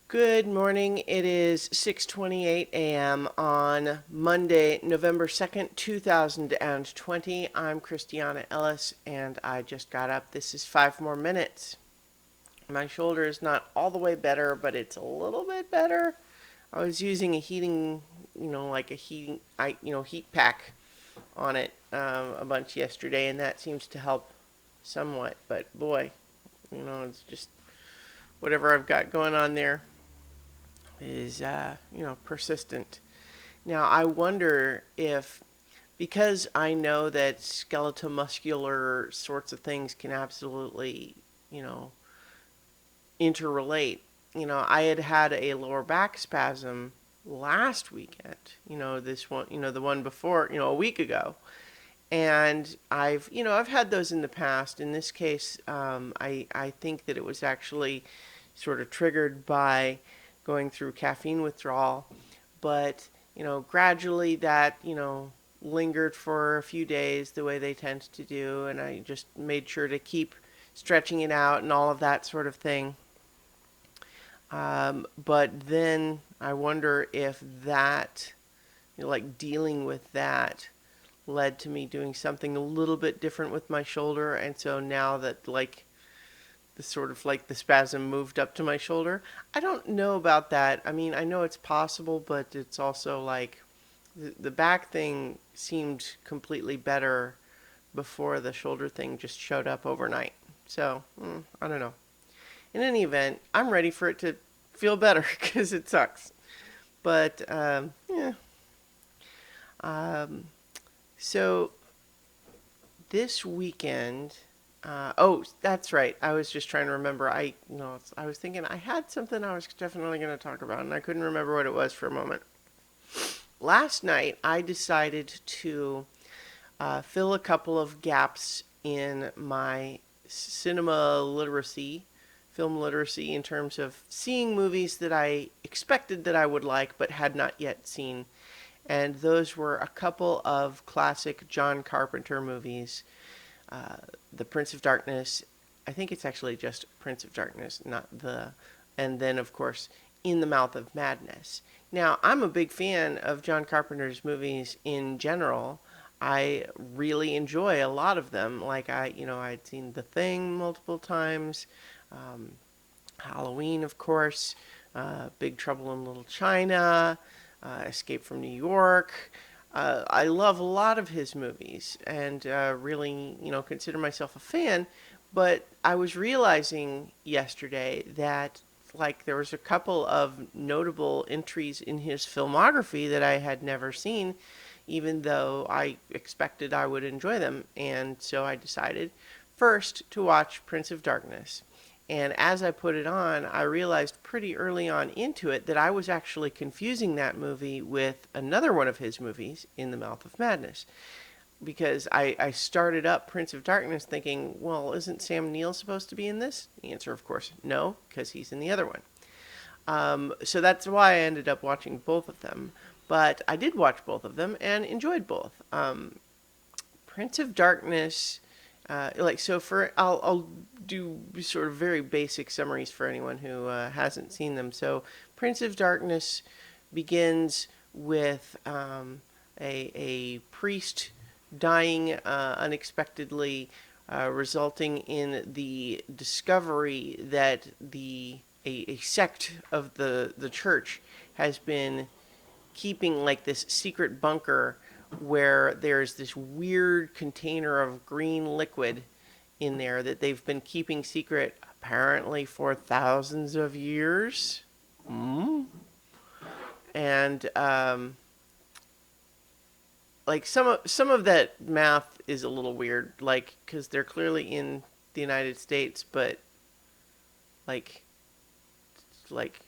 Good morning. It is 6:28 a.m. on Monday, November 2nd, 2020. I'm Christiana Ellis and I just got up. This is 5 more minutes. My shoulder is not all the way better, but it's a little bit better. I was using a heating, like a heat pack on it a bunch yesterday, and that seems to help somewhat. But boy, it's just whatever I've got going on there is persistent. Now I wonder if, because I know that skeletal muscular sorts of things can absolutely you know interrelate. I had a lower back spasm last weekend. This one, the one before, a week ago, and I've had those in the past. In this case, I think that it was actually sort of triggered by going through caffeine withdrawal, but gradually that lingered for a few days the way they tend to do, and I just made sure to keep stretching it out and all of that sort of thing. But then I wonder if that, like dealing with that, led to me doing something a little bit different with my shoulder. And so now that the spasm moved up to my shoulder, I don't know about that. I mean, I know it's possible, but it's also like the back thing seemed completely better before the shoulder thing just showed up overnight. So, I don't know. In any event, I'm ready for it to feel better because it sucks. But, yeah. Um, so this weekend, oh, that's right. I was just trying to remember. I was thinking I had something I was definitely going to talk about, and I couldn't remember what it was for a moment. Last night, I decided to fill a couple of gaps in my cinema literacy, film literacy, in terms of seeing movies that I expected that I would like but had not yet seen. And those were a couple of classic John Carpenter movies. The Prince of Darkness. I think it's actually just Prince of Darkness, not the. And then, of course, In the Mouth of Madness. Now, I'm a big fan of John Carpenter's movies in general. I really enjoy a lot of them. Like I'd seen The Thing multiple times, um, Halloween, of course, Big Trouble in Little China, Escape from New York. I love a lot of his movies and really, consider myself a fan. But I was realizing yesterday that like there was a couple of notable entries in his filmography that I had never seen, even though I expected I would enjoy them. And so I decided first to watch Prince of Darkness. And as I put it on, I realized pretty early on into it that I was actually confusing that movie with another one of his movies, In the Mouth of Madness. Because I started up Prince of Darkness thinking, well, isn't Sam Neill supposed to be in this? The answer, of course, no, because he's in the other one. So that's why I ended up watching both of them. But I did watch both of them and enjoyed both. Prince of Darkness, I'll do sort of very basic summaries for anyone who hasn't seen them. So Prince of Darkness begins with a priest dying unexpectedly, resulting in the discovery that a sect of the church has been keeping like this secret bunker where there's this weird container of green liquid in there that they've been keeping secret apparently for thousands of years. Mm? And like some of that math is a little weird, like because they're clearly in the United States, but like like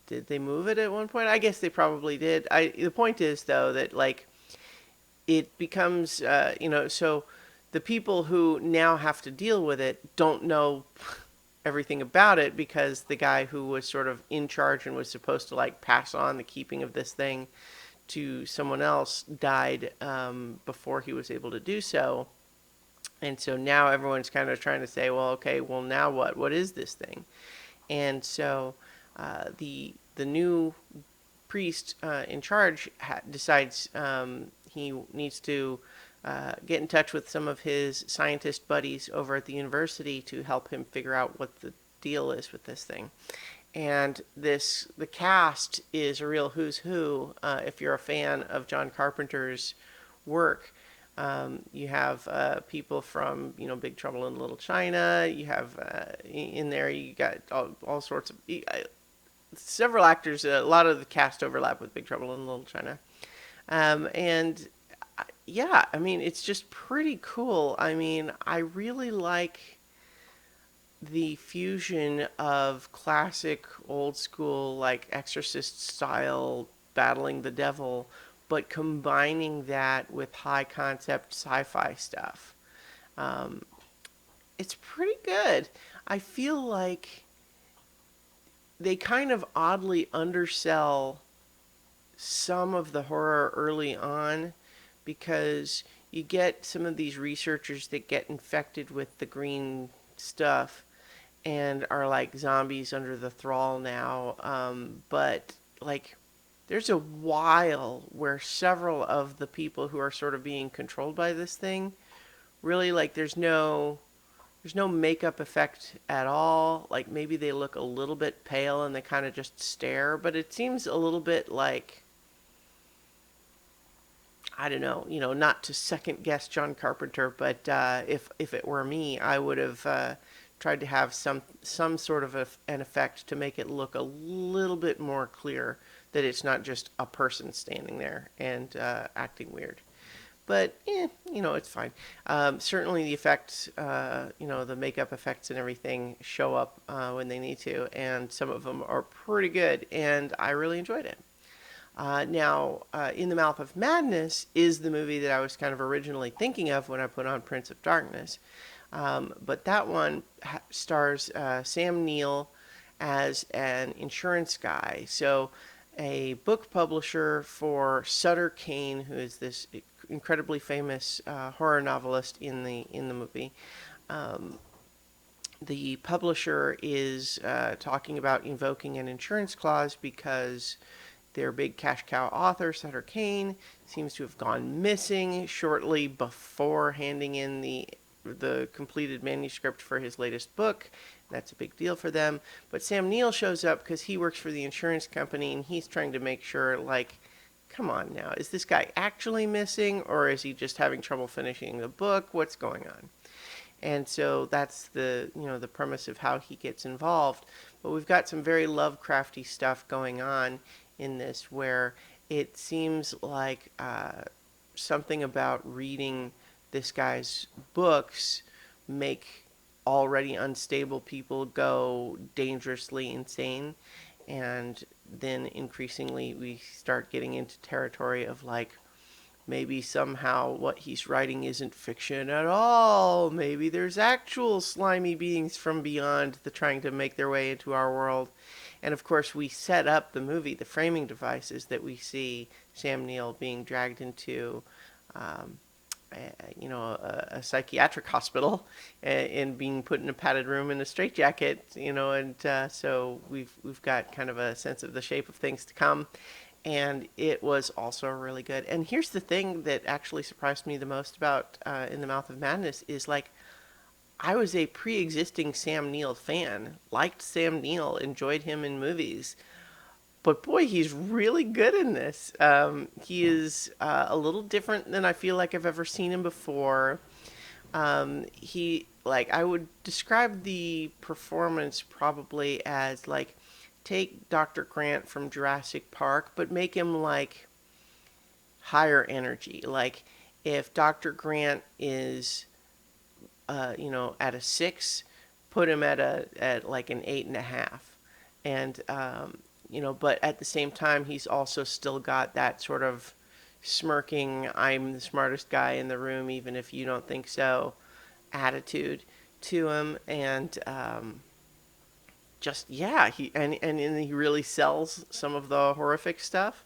did they move it at one point? I guess they probably did. The point is though that like it becomes so the people who now have to deal with it don't know everything about it because the guy who was sort of in charge and was supposed to like pass on the keeping of this thing to someone else died before he was able to do so. And so now everyone's kind of trying to say, well, okay, well, now what? What is this thing? And so the new priest in charge decides he needs to get in touch with some of his scientist buddies over at the university to help him figure out what the deal is with this thing. And the cast is a real who's who. If you're a fan of John Carpenter's work, you have people from Big Trouble in Little China. You have in there you got all sorts of several actors. A lot of the cast overlap with Big Trouble in Little China, and yeah, I mean it's just pretty cool. I mean I really like the fusion of classic old school like exorcist style battling the devil, but combining that with high concept sci-fi stuff. um, it's pretty good. I feel like they kind of oddly undersell some of the horror early on, because you get some of these researchers that get infected with the green stuff and are like zombies under the thrall now. But like, there's a while where several of the people who are sort of being controlled by this thing really like there's no makeup effect at all. Like maybe they look a little bit pale and they kind of just stare, but it seems a little bit like I don't know, not to second guess John Carpenter, but if it were me, I would have tried to have some sort of an effect to make it look a little bit more clear that it's not just a person standing there and acting weird. But it's fine. Certainly the effects, the makeup effects and everything show up when they need to, and some of them are pretty good, and I really enjoyed it. Now, In the Mouth of Madness is the movie that I was kind of originally thinking of when I put on Prince of Darkness. But that one stars Sam Neill as an insurance guy. So, a book publisher for Sutter Kane, who is this incredibly famous horror novelist in the movie. The publisher is talking about invoking an insurance clause because their big cash cow author, Sutter Kane, seems to have gone missing shortly before handing in the completed manuscript for his latest book. That's a big deal for them. But Sam Neill shows up because he works for the insurance company, and he's trying to make sure, like, come on now, is this guy actually missing, or is he just having trouble finishing the book? What's going on? And so that's the premise of how he gets involved. But we've got some very Lovecrafty stuff going on in this, where it seems like something about reading this guy's books make already unstable people go dangerously insane. And then increasingly we start getting into territory of like, maybe somehow what he's writing isn't fiction at all. Maybe there's actual slimy beings from beyond that trying to make their way into our world. And of course, we set up the movie, the framing devices that we see Sam Neill being dragged into, a psychiatric hospital and being put in a padded room in a straitjacket, and so we've got kind of a sense of the shape of things to come. And it was also really good. And here's the thing that actually surprised me the most about In the Mouth of Madness is like, I was a pre-existing Sam Neill fan, liked Sam Neill, enjoyed him in movies, but boy, he's really good in this. He is a little different than I feel like I've ever seen him before. I would describe the performance probably as like, take Dr. Grant from Jurassic Park, but make him like higher energy. Like if Dr. Grant is, at a 6, put him at like an 8.5, and but at the same time, he's also still got that sort of smirking, I'm the smartest guy in the room, even if you don't think so, attitude to him. And just yeah, and he really sells some of the horrific stuff.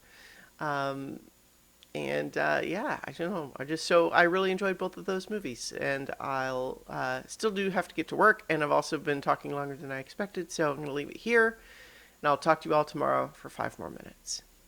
And yeah, I don't know. I really enjoyed both of those movies, and I'll still do have to get to work, and I've also been talking longer than I expected, so I'm going to leave it here, and I'll talk to you all tomorrow for 5 more minutes.